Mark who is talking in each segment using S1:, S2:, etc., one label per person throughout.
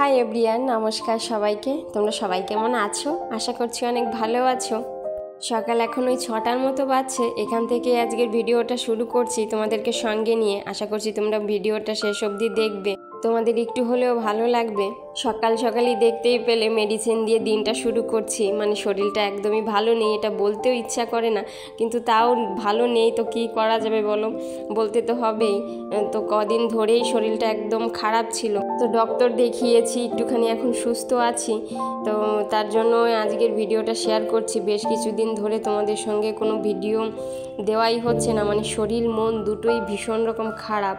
S1: Hi everyone, নমস্কার সবাইকে। তোমরা সবাই কেমন আছো? আশা করছি অনেক ভালো আছো। সকাল এখন ওই 6টার মতো বাজছে। এখান থেকে আজকের ভিডিওটা শুরু করছি তোমাদেরকে সঙ্গে নিয়ে। আশা করছি তোমরা ভিডিওটা শেষ অবধি দেখবে, তোমাদের একটু হলেও ভালো লাগবে। সকাল সকালই দেখতেই পেলে মেডিসিন দিয়ে দিনটা শুরু করছি। মানে শরীরটা একদমই ভালো নেই, এটা বলতেও ইচ্ছা করে না, কিন্তু তাও ভালো নেই তো কি করা যাবে বলো, বলতে তো হবেই। তো কদিন ধরেই শরীরটা একদম খারাপ ছিল, তো ডক্টর দেখিয়েছি, একটুখানি এখন সুস্থ আছি। তো তার জন্য আজকের ভিডিওটা শেয়ার করছি। বেশ কিছুদিন ধরে তোমাদের সঙ্গে কোনো ভিডিও দেওয়াই হচ্ছে না, মানে শরীর মন দুটোই ভীষণ রকম খারাপ।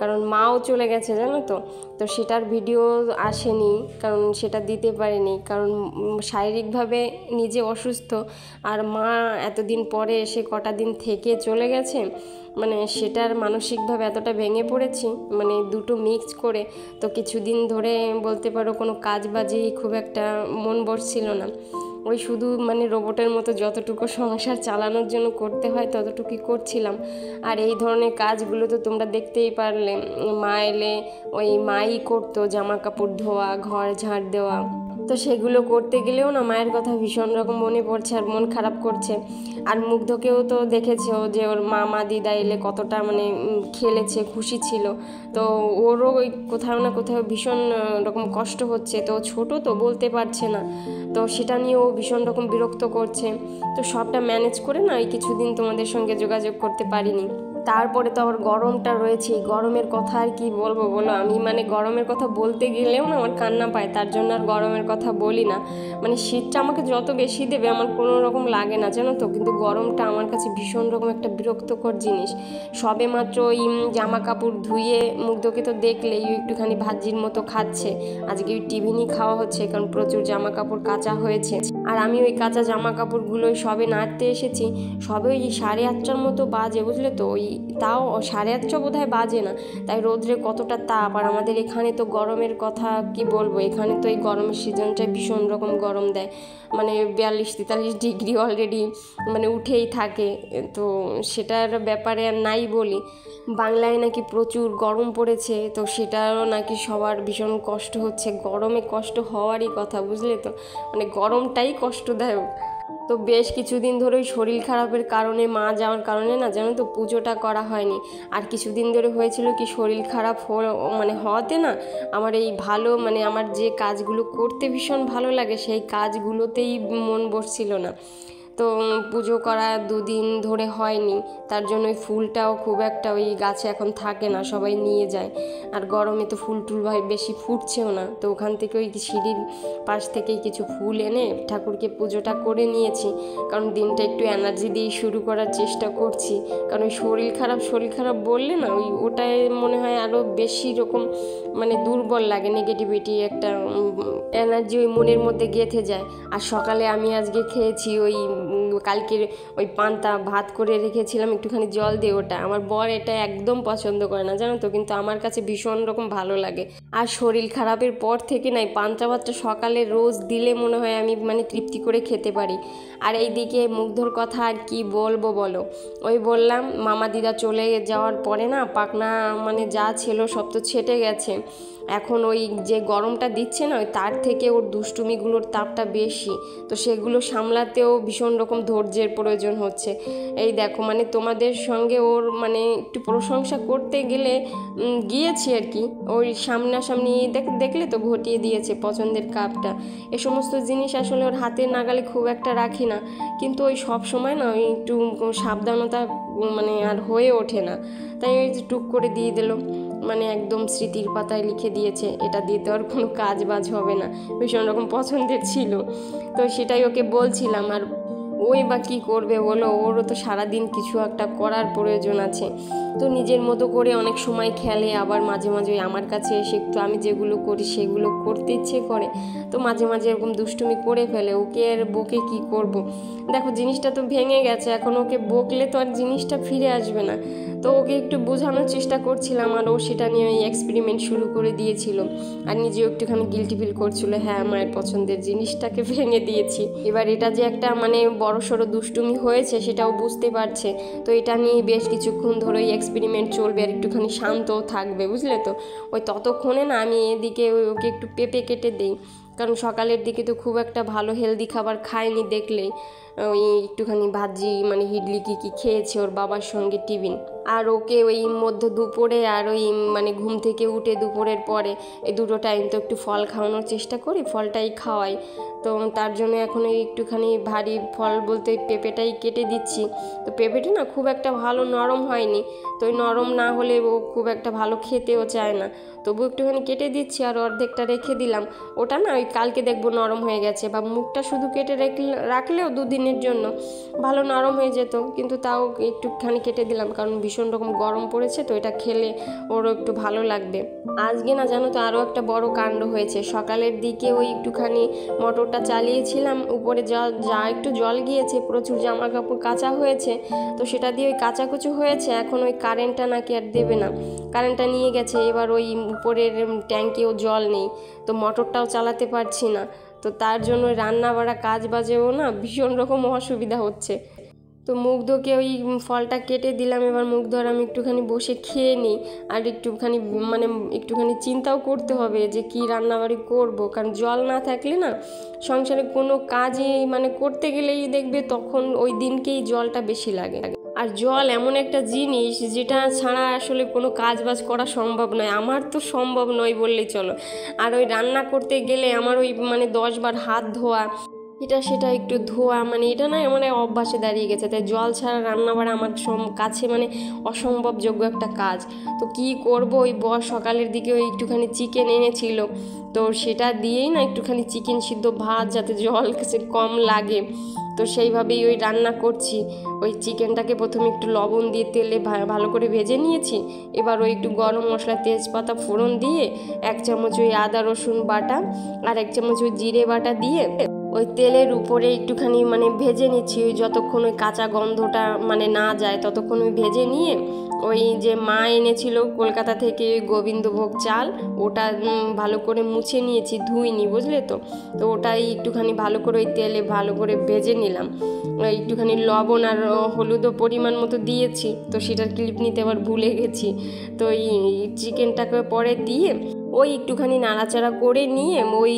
S1: কারণ মাও চলে গেছে জানো তো, তো সেটার ভিডিও আসেনি, কারণ সেটা দিতে পারিনি, কারণ শারীরিকভাবে নিজে অসুস্থ, আর মা এতদিন পরে এসে কটা দিন থেকে চলে গেছে, মানে সেটার মানসিকভাবে এতটা ভেঙে পড়েছি, মানে দুটো মিক্স করে। তো কিছুদিন ধরে বলতে পারো কোনো কাজ বাজেই খুব একটা মন বসছিল না। ওই শুধু মানে রোবটের মতো যতটুকু সংসার চালানোর জন্য করতে হয় ততটুকুই করছিলাম। আর এই ধরনের কাজগুলো তো তোমরা দেখতেই পারলে, মা এলে ওই মাই করতো, জামা কাপড় ধোয়া, ঘর ঝাড় দেওয়া। তো সেগুলো করতে গেলেও না মায়ের কথা ভীষণ রকম মনে পড়ছে আর মন খারাপ করছে। আর মুগ্ধকেও তো দেখেছো যে ওর মামা দিদা এলে কতটা মানে খেলেছে, খুশি ছিল। তো ওরও ওই কোথাও না কোথাও ভীষণ রকম কষ্ট হচ্ছে, তো ছোট তো বলতে পারছে না, তো সেটা নিয়ে ও ভীষণ রকম বিরক্ত করছে। তো সবটা ম্যানেজ করে না এই কিছুদিন তোমাদের সঙ্গে যোগাযোগ করতে পারিনি। তারপরে তো আবার গরমটা রয়েছে, গরমের কথা আর কি বলবো বলো। আমি মানে গরমের কথা বলতে গেলেও না আমার কান্না পায়, তার জন্য আর গরমের কথা বলি না। মানে শীতটা আমাকে যত বেশি দেবে আমার কোনো রকম লাগে না জানো তো, কিন্তু গরমটা আমার কাছে ভীষণ রকম একটা বিরক্তকর জিনিস। সবে মাত্র ওই জামা কাপড় ধুয়ে মুগ্ধকে তো দেখলেই একটুখানি ভাজির মতো খাচ্ছে। আজকে ওই টিফিনই খাওয়া হচ্ছে, কারণ প্রচুর জামা কাপড় কাচা হয়েছে। আর আমি ওই কাঁচা জামা কাপড়গুলোই সবে নাড়তে এসেছি, সবে ওই 8:30টার মতো বাজে বুঝলে তো, ওই তাও 8:30 বোধহয় বাজে না। তাই রোদ্রে কতটা তাপ, আর আমাদের এখানে তো গরমের কথা কি বলবো, এখানে তো এই গরমের সিজনটায় ভীষণ রকম গরম দেয়, মানে 42-43 ডিগ্রি অলরেডি মানে উঠেই থাকে। তো সেটার ব্যাপারে আর নাই বলি। বাংলায় নাকি প্রচুর গরম পড়েছে, তো সেটারও নাকি সবার ভীষণ কষ্ট হচ্ছে। গরমে কষ্ট হওয়ারই কথা বুঝলে তো, মানে গরমটাই কষ্টদায়ক। তো বেশ কিছুদিন ধরে ওই শরীর খারাপের কারণে, মা যাওয়ার কারণে না জানো তো পুজোটা করা হয়নি। আর কিছুদিন ধরে হয়েছিল কি, শরীর খারাপ মানে হওয়াতে না আমার এই ভালো মানে আমার যে কাজগুলো করতে ভীষণ ভালো লাগে সেই কাজগুলোতেই মন বসছিল না। তো পুজো করা 2 দিন ধরে হয়নি, তার জন্য ওই ফুলটাও খুব একটা ওই গাছে এখন থাকে না, সবাই নিয়ে যায়। আর গরমে তো ফুল টুল ভাই বেশি ফুটছেও না, তো ওখান থেকে ওই সিঁড়ির পাশ থেকেই কিছু ফুল এনে ঠাকুরকে পুজোটা করে নিয়েছি। কারণ দিনটা একটু এনার্জি দিয়ে শুরু করার চেষ্টা করছি, কারণ ওই শরীর খারাপ বললে না ওই ওটাই মনে হয় আরও বেশি রকম মানে দুর্বল লাগে, নেগেটিভিটি একটা এনার্জি ওই মনের মধ্যে গেঁথে যায়। আর সকালে আমি আজকে খেয়েছি ওই কালকের ওই পান্তা ভাত করে রেখেছিলাম একটুখানি জল দিয়ে, ওটা আমার বর এটা একদম পছন্দ করে না জানো তো, কিন্তু আমার কাছে ভীষণ রকম ভালো লাগে। আর শরীর খারাপের পর থেকে নাই পান্তা ভাতটা সকালে রোজ দিলে মনে হয় আমি মানে তৃপ্তি করে খেতে পারি। আর এইদিকে মুগ্ধর কথা আর কি বলবো বলো, ওই বললাম মামা দিদা চলে যাওয়ার পরে না পাখনা মানে যা ছিল সব তো ছেটে গেছে। এখন ওই যে গরমটা দিচ্ছে না, ওই তার থেকে ওর দুষ্টুমিগুলোর তাপটা বেশি, তো সেগুলো সামলাতেও ভীষণ রকম ধৈর্যের প্রয়োজন হচ্ছে। এই দেখো মানে তোমাদের সঙ্গে ওর মানে একটু প্রশংসা করতে গেলে গিয়েছি আর কি, ওই সামনাসামনি দেখলে তো ঘটিয়ে দিয়েছে পছন্দের কাপটা। এ সমস্ত জিনিস আসলে ওর হাতের নাগালে খুব একটা রাখি না, কিন্তু ওই সব সময় না ওই একটু সাবধানতা মানে আর হয়ে ওঠে না, তাই ওই যে টুক করে দিয়ে দিল, মানে একদম স্মৃতির পাতায় লিখে দিয়েছে এটা দিয়ে তো আর কোনো কাজ বাজ হবে না, ভীষণ রকম পছন্দের ছিল। তো সেটাই ওকে বলছিলাম। আর ওই বা কী করবে বলো, ওরও তো সারাদিন কিছু একটা করার প্রয়োজন আছে। তো নিজের মতো করে অনেক সময় খেলে, আবার মাঝে মাঝে আমার কাছে এসে একটু আমি যেগুলো করি সেগুলো করতে ইচ্ছে করে, তো মাঝে মাঝে এরকম দুষ্টুমি করে ফেলে। ওকে আর বকে কি করব, দেখো জিনিসটা তো ভেঙে গেছে, এখন ওকে বকলে তো আর জিনিসটা ফিরে আসবে না। তো ওকে একটু বোঝানোর চেষ্টা করছিলাম, আর ও সেটা নিয়ে ওই এক্সপেরিমেন্ট শুরু করে দিয়েছিল। আর নিজেও একটুখানি গিল্টি ফিল করছিল, হ্যাঁ মায়ের পছন্দের জিনিসটাকে ভেঙে দিয়েছি। এবার এটা যে একটা মানে বড়সড় দুষ্টুমি হয়েছে সেটাও বুঝতে পারছে। তো এটা নিয়ে বেশ কিছুক্ষণ ধরে ওই এক্সপেরিমেন্ট চলবে আর একটুখানি শান্তও থাকবে, বুঝলে তো। ওই ততক্ষণে না আমি এদিকে ওকে একটু পেঁপে কেটে দিই, কারণ সকালের দিকে তো খুব একটা ভালো হেলদি খাবার খায়নি দেখলেই। ওই একটুখানি ভাজি মানে ইডলি কী খেয়েছে ওর বাবার সঙ্গে টিফিন। আর ওকে ওই মধ্যে দুপুরে আর ওই মানে ঘুম থেকে উঠে দুপুরের পরে এই দুটো টাইম তো একটু ফল খাওয়ানোর চেষ্টা করি, ফলটাই খাওয়াই। তো তার জন্য এখন এই একটুখানি ভারী ফল বলতে পেঁপেটাই কেটে দিচ্ছি। তো পেঁপেটা না খুব একটা ভালো নরম হয়নি, তো ওই নরম না হলে ও খুব একটা ভালো খেতেও চায় না, তবু একটুখানি কেটে দিচ্ছি আর অর্ধেকটা রেখে দিলাম। ওটা না ওই কালকে দেখবো নরম হয়ে গেছে, বা মুখটা শুধু কেটে রাখলেও দুদিনের জন্য ভালো নরম হয়ে যেত, কিন্তু তাও একটুখানি কেটে দিলাম কারণ ভীষণ রকম গরম পড়েছে, তো এটা খেলে ওরও একটু ভালো লাগবে। আজকে না জানো তো আরও একটা বড় কাণ্ড হয়েছে। সকালের দিকে ওই একটুখানি মোটরটা চালিয়েছিলাম, উপরে যা একটু জল গিয়েছে, প্রচুর জামা কাপড় কাচা হয়েছে, তো সেটা দিয়ে ওই কাচাকুচো হয়েছে। এখন ওই কারেন্টটা নাকি আর দেবে না, কারেন্টটা নিয়ে গেছে। এবার ওই উপরের ট্যাঙ্কেও জল নেই, তো মোটরটাও চালাতে পারছি না। তো তার জন্য রান্না বাড়া কাজ বাজেও না ভীষণ রকম অসুবিধা হচ্ছে। তো মুগ্ধকে ওই ফলটা কেটে দিলাম, এবার মুগ্ধ আর আমি একটুখানি বসে খেয়ে নিই। আর একটুখানি মানে একটুখানি চিন্তাও করতে হবে যে কী রান্নাবাড়ি করব, কারণ জল না থাকলে না সংসারে কোনো কাজই মানে করতে গেলেই দেখবে তখন ওই দিনকেই জলটা বেশি লাগে। আর জল এমন একটা জিনিস যেটা ছাড়া আসলে কোনো কাজ বাজ করা সম্ভব নয়, আমার তো সম্ভব নয় বললেই চলো। আর ওই রান্না করতে গেলে আমার ওই মানে 10 বার হাত ধোয়া, এটা সেটা একটু ধোয়া, মানে এটা না মানে অভ্যাসে দাঁড়িয়ে গেছে। তাই জল ছাড়া রান্না বাড়া আমার কাছে মানে অসম্ভবযোগ্য একটা কাজ। তো কি করব, ওই সকালের দিকে ওই একটুখানি চিকেন এনেছিল, তো সেটা দিয়েই না একটুখানি চিকেন সিদ্ধ ভাত যাতে জল কম লাগে, তো সেইভাবেই ওই রান্না করছি। ওই চিকেনটাকে প্রথমে একটু লবণ দিয়ে তেলে ভালো করে ভেজে নিয়েছি। এবার ওই একটু গরম মশলা তেজপাতা ফোড়ন দিয়ে 1 চামচ ওই আদা রসুন বাটা আর 1 চামচ ওই জিরে বাটা দিয়ে ওই তেলের উপরে একটুখানি মানে ভেজে নিচ্ছি। ওই যতক্ষণ ওই কাঁচা গন্ধটা মানে না যায় ততক্ষণ ওই ভেজে নিয়ে ওই যে মা এনেছিল কলকাতা থেকে ওই গোবিন্দভোগ চাল, ওটা ভালো করে মুছে নিয়েছি, ধুইনি, বুঝলে তো। তো ওটাই একটুখানি ভালো করে ওই তেলে ভালো করে ভেজে নিলাম। একটুখানি লবণ আর হলুদও পরিমাণ মতো দিয়েছি, তো সেটার ক্লিপ নিতে আবার ভুলে গেছি। তো এই চিকেনটাকে পরে দিয়ে ওই একটুখানি নাড়াচাড়া করে নিয়ে ওই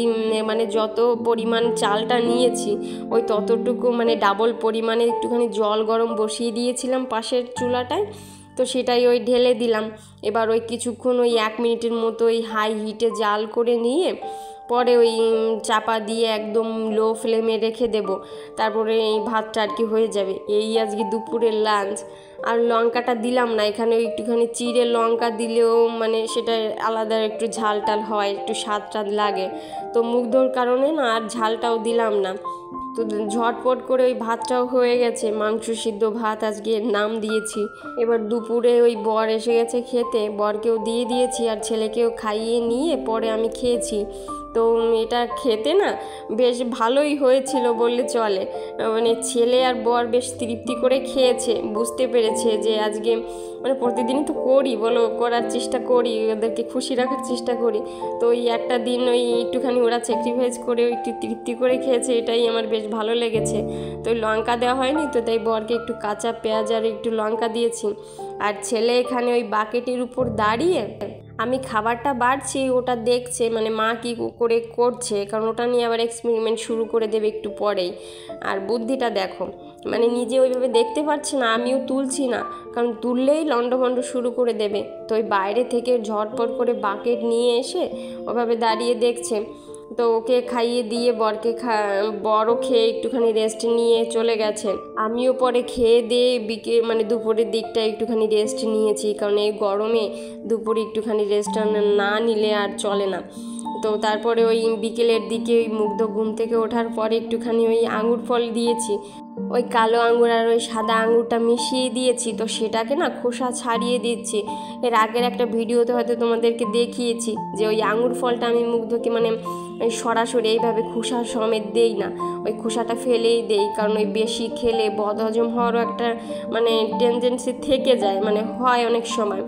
S1: মানে যত পরিমাণ চালটা নিয়েছি ওই ততটুকু মানে ডাবল পরিমাণে একটুখানি জল গরম বসিয়ে দিয়েছিলাম পাশের চুলাটায়, তো সেটাই ওই ঢেলে দিলাম। এবার ওই কিছুক্ষণ ওই 1 মিনিটের মতো ওই হাই হিটে জাল করে নিয়ে পরে ওই চাপা দিয়ে একদম লো ফ্লেমে রেখে দেব, তারপরে এই ভাতটা আর কি হয়ে যাবে। এই আজকে দুপুরের লাঞ্চ। আর লঙ্কাটা দিলাম না এখানে, ওই একটুখানি চিড়ে লঙ্কা দিলেও মানে সেটা আলাদা একটু ঝাল টাল হয়, একটু স্বাদ টাদ লাগে। তো মুগ্ধর কারণে না আর ঝালটাও দিলাম না। তো ঝটপট করে ওই ভাতটাও হয়ে গেছে, মাংস সিদ্ধ ভাত আজকে নাম দিয়েছি। এবার দুপুরে ওই বর এসে গেছে খেতে, বরকেও দিয়ে দিয়েছি আর ছেলেকেও খাইয়ে নিয়ে পরে আমি খেয়েছি। তো এটা খেতে না বেশ ভালোই হয়েছিল বললে চলে, মানে ছেলে আর বর বেশ তৃপ্তি করে খেয়েছে, বুঝতে পেরেছে যে আজকে মানে প্রতিদিনই তো করি বলো, করার চেষ্টা করি, ওদেরকে খুশি রাখার চেষ্টা করি। তো ওই একটা দিন ওই একটুখানি ওরা স্যাক্রিফাইস করে একটু তৃপ্তি করে খেয়েছে, এটাই আমার বেশ ভালো লেগেছে। তো ওই লঙ্কা দেওয়া হয়নি, তো তাই বরকে একটু কাঁচা পেঁয়াজ আর একটু লঙ্কা দিয়েছি। আর ছেলে এখানে ওই বাকেটের উপর দাঁড়িয়ে আমি খাবারটা বাড়ছি ওটা দেখছে, মানে মা কী করে করছে, কারণ ওটা নিয়ে আবার এক্সপেরিমেন্ট শুরু করে দেবে একটু পরেই। আর বুদ্ধিটা দেখো, মানে নিজে ওইভাবে দেখতে পাচ্ছে না, আমিও তুলছি না, কারণ তুললেই লন্ডভন্ড শুরু করে দেবে। তো ওই বাইরে থেকে ঝটপট করে বাকেট নিয়ে এসে ওভাবে দাঁড়িয়ে দেখছে। তো ওকে খাইয়ে দিয়ে বরকে বড়ও খেয়ে একটুখানি রেস্ট নিয়ে চলে গেছে। আমিও পরে খেয়ে দিয়ে মানে দুপুরের দিকটা একটুখানি রেস্ট নিয়েছি, কারণ এই গরমে দুপুরে একটুখানি রেস্ট না নিলে আর চলে না। তো তারপরে ওই বিকেলের দিকে ওই মুগ্ধ ঘুম থেকে ওঠার পরে একটুখানি ওই আঙুর ফল দিয়েছি, ওই কালো আঙুর আর ওই সাদা আঙুরটা মিশিয়ে দিয়েছি, তো সেটাকে না খোসা ছাড়িয়ে দিচ্ছি। এর আগের একটা ভিডিওতে হয়তো তোমাদেরকে দেখিয়েছি যে ওই আঙুর ফলটা আমি মুগ্ধকে মানে ওই সরাসরি এইভাবে খোসা সমেত দেই না, ওই খোসাটা ফেলেই দেই, কারণ ওই বেশি খেলে বদহজম হওয়ারও একটা মানে টেন্ডেন্সি থেকে যায়, মানে হয় অনেক সময়।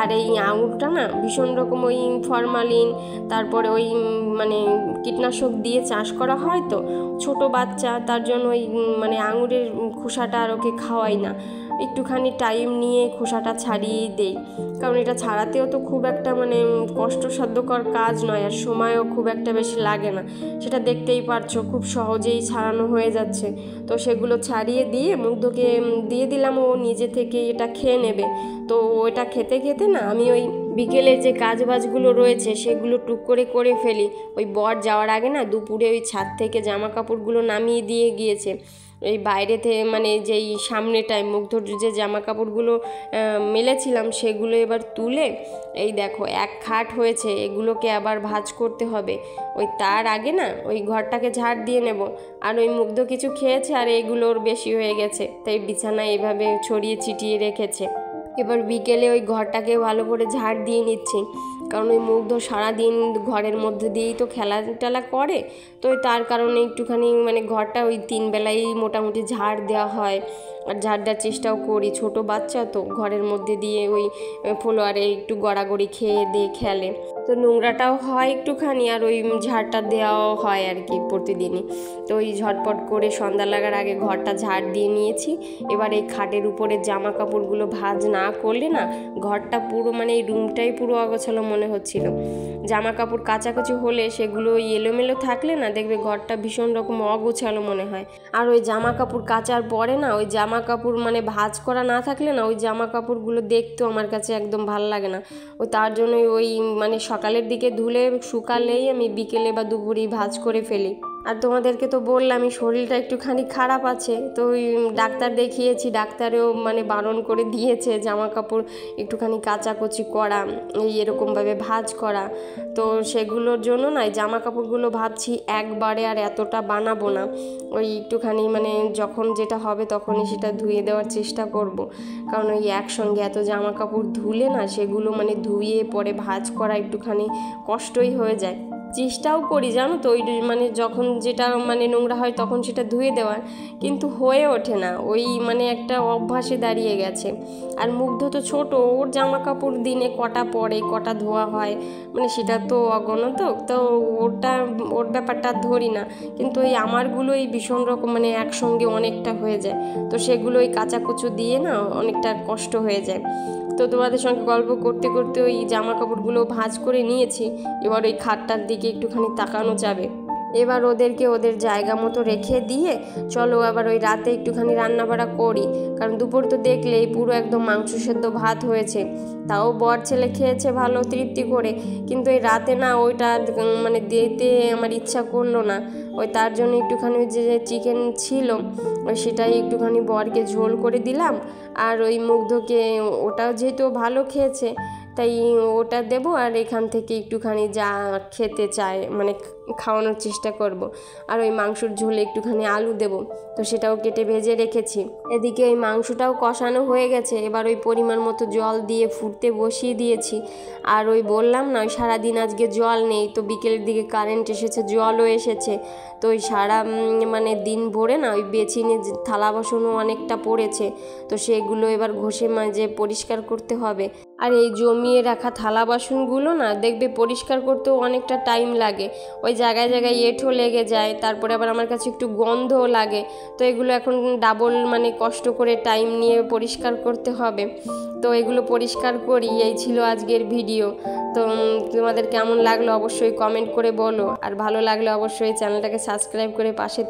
S1: আর এই আঙুরটা না ভীষণ রকম ওই ফরমালিন, তারপরে ওই মানে কীটনাশক দিয়ে চাষ করা হয়, তো ছোট বাচ্চা, তার জন্য ওই মানে আঙুরের খোসাটা আর ওকে খাওয়াই না, একটুখানি টাইম নিয়ে খোসাটা ছাড়িয়েই দেই। কারণ এটা ছাড়াতেও তো খুব একটা মানে কষ্টসাধ্যকর কাজ নয়, আর সময়ও খুব একটা বেশি লাগে না, সেটা দেখতেই পারছো খুব সহজেই ছাড়ানো হয়ে যাচ্ছে। তো সেগুলো ছাড়িয়ে দিয়ে মুগ্ধকে দিয়ে দিলাম, ও নিজে থেকে এটা খেয়ে নেবে। তো ওটা খেতে খেতে না আমি ওই বিকেলের যে কাজবাজগুলো রয়েছে সেগুলো টুক করে করে ফেলি। ওই বর যাওয়ার আগে না দুপুরে ওই ছাদ থেকে জামা কাপড়গুলো নামিয়ে দিয়ে গিয়েছে। এই বাইরেতে মানে যেই সামনেটায় মুগ্ধর যে জামা কাপড়গুলো মেলেছিলাম সেগুলো এবার তুলে এই দেখো এক খাট হয়েছে, এগুলোকে আবার ভাঁজ করতে হবে। ওই তার আগে না ওই ঘরটাকে ঝাড় দিয়ে নেব। আর ওই মুগ্ধ কিছু খেয়েছে আর এগুলোর বেশি হয়ে গেছে, তাই বিছানায় এভাবে ছড়িয়ে ছিটিয়ে রেখেছে। এবার বিকেলে ওই ঘরটাকে ভালো করে ঝাড় দিয়ে নিচ্ছি, কারণ ওই মুগ্ধ সারাদিন ঘরের মধ্যে দিয়েই তো খেলা টেলা করে। তো তার কারণে একটুখানি মানে ঘরটা ওই 3 বেলাই মোটামুটি ঝাড় দেওয়া হয়, আর ঝাড় দেওয়ার চেষ্টাও করি। ছোট বাচ্চা তো ঘরের মধ্যে দিয়ে ওই ফ্লোয়ারে একটু গড়াগড়ি খেয়ে দিয়ে খেলে, তো নোংরাটাও হয় একটুখানি, আর ওই ঝাড়টা দেওয়াও হয় আর কি প্রতিদিনই। তো ওই ঝটপট করে সন্ধ্যা লাগার আগে ঘরটা ঝাড় দিয়ে নিয়েছি। এবার এই খাটের উপরে জামা কাপড়গুলো ভাঁজ না করলে না ঘরটা পুরো মানে এই রুমটাই পুরো অগোছালো মনে হচ্ছিল। জামা কাপড় কাচাকুচি হলে সেগুলো এলোমেলো থাকলে না দেখবে ঘরটা ভীষণ রকম অগোছালো মনে হয়। আর ওই জামা কাপড় কাচার পরে না ওই জামা কাপড় মানে ভাঁজ করা না থাকলে না ওই জামা কাপড়গুলো দেখতেও আমার কাছে একদম ভালো লাগে না। ওই তার জন্যই ওই মানে সকালের দিকে ধুলে শুকালেই আমি বিকেলে বা দুপুরেই ভাঁজ করে ফেলি। আর তোমাদেরকে তো বললামই শরীরটা একটুখানি খারাপ আছে, তো ওই ডাক্তার দেখিয়েছি, ডাক্তারেও মানে বারণ করে দিয়েছে জামা কাপড় একটুখানি কাচাকুচি করা, এই এরকমভাবে ভাঁজ করা। তো সেগুলোর জন্য না জামা কাপড়গুলো ভাবছি একবারে আর এতটা বানাবো না, ওই একটুখানি মানে যখন যেটা হবে তখনই সেটা ধুয়ে দেওয়ার চেষ্টা করব। কারণ ওই একসঙ্গে এত জামা কাপড় ধুলে না সেগুলো মানে ধুয়ে পরে ভাঁজ করা একটুখানি কষ্টই হয়ে যায়। চেষ্টাও করি জানো তো, ওই মানে যখন যেটা মানে নোংরা হয় তখন সেটা ধুয়ে দেওয়ার, কিন্তু হয়ে ওঠে না, ওই মানে একটা অভ্যাসে দাঁড়িয়ে গেছে। আর মুগ্ধ তো ছোট, ওর জামা কাপড় দিনে কটা পরে কটা ধোয়া হয় মানে সেটা তো অগণিত, তো ওর ব্যাপারটা ধরি না। কিন্তু এই আমারগুলোই ভীষণ রকম মানে একসঙ্গে অনেকটা হয়ে যায়, তো সেগুলো ওই কাচাকুচো দিয়ে না অনেকটা কষ্ট হয়ে যায়। তো তোমাদের সঙ্গে গল্প করতে করতে ওই জামা কাপড়গুলো ভাঁজ করে নিয়েছি। এবার ওই খাটটার দিকে একটুখানি তাকানো যাবে। এবার ওদেরকে ওদের জায়গা মতো রেখে দিয়ে চলো আবার ওই রাতে একটুখানি রান্নাবাড়া করি। কারণ দুপুর তো দেখলেই পুরো একদম মাংস সেদ্ধ ভাত হয়েছে, তাও বর ছেলে খেয়েছে ভালো তৃপ্তি করে, কিন্তু এই রাতে না ওইটা মানে দিতে আমার ইচ্ছা করলো না। ওই তার জন্য একটুখানি ওই যে চিকেন ছিল ওই সেটাই একটুখানি বরকে ঝোল করে দিলাম। আর ওই মুগ্ধকে ওটাও যেহেতু ভালো খেয়েছে তাই ওটা দেবো, আর এখান থেকে একটুখানি যা খেতে চায় মানে খাওয়ানোর চেষ্টা করব। আর ওই মাংসর ঝোলে একটুখানি আলু দেব, তো সেটাও কেটে ভেজে রেখেছি। এদিকে ওই মাংসটাও কষানো হয়ে গেছে, এবার ওই পরিমাণ মতো জল দিয়ে ফুটতে বসিয়ে দিয়েছি। আর ওই বললাম না ওই সারাদিন আজকে জল নেই, তো বিকেলের দিকে কারেন্ট এসেছে, জলও এসেছে। তো ওই সারা মানে দিন ভরে না ওই বেচিনে থালা বাসনও অনেকটা পড়েছে, তো সেগুলো এবার ঘষে মাজে পরিষ্কার করতে হবে। আর এই জমিয়ে রাখা থালা বাসনগুলো না দেখবে পরিষ্কার করতেও অনেকটা টাইম লাগে, ওই জায়গায় জায়গায় এঁঠো লেগে যায়, তারপরে আবার আমার কাছে একটু গন্ধও লাগে। তো এগুলো এখন ডাবল মানে কষ্ট করে টাইম নিয়ে পরিষ্কার করতে হবে। তো এগুলো পরিষ্কার করি। এই ছিল আজকের ভিডিও। তো তোমাদের কেমন লাগলো অবশ্যই কমেন্ট করে বলো, আর ভালো লাগলে অবশ্যই চ্যানেলটাকে সাবস্ক্রাইব করে পাশে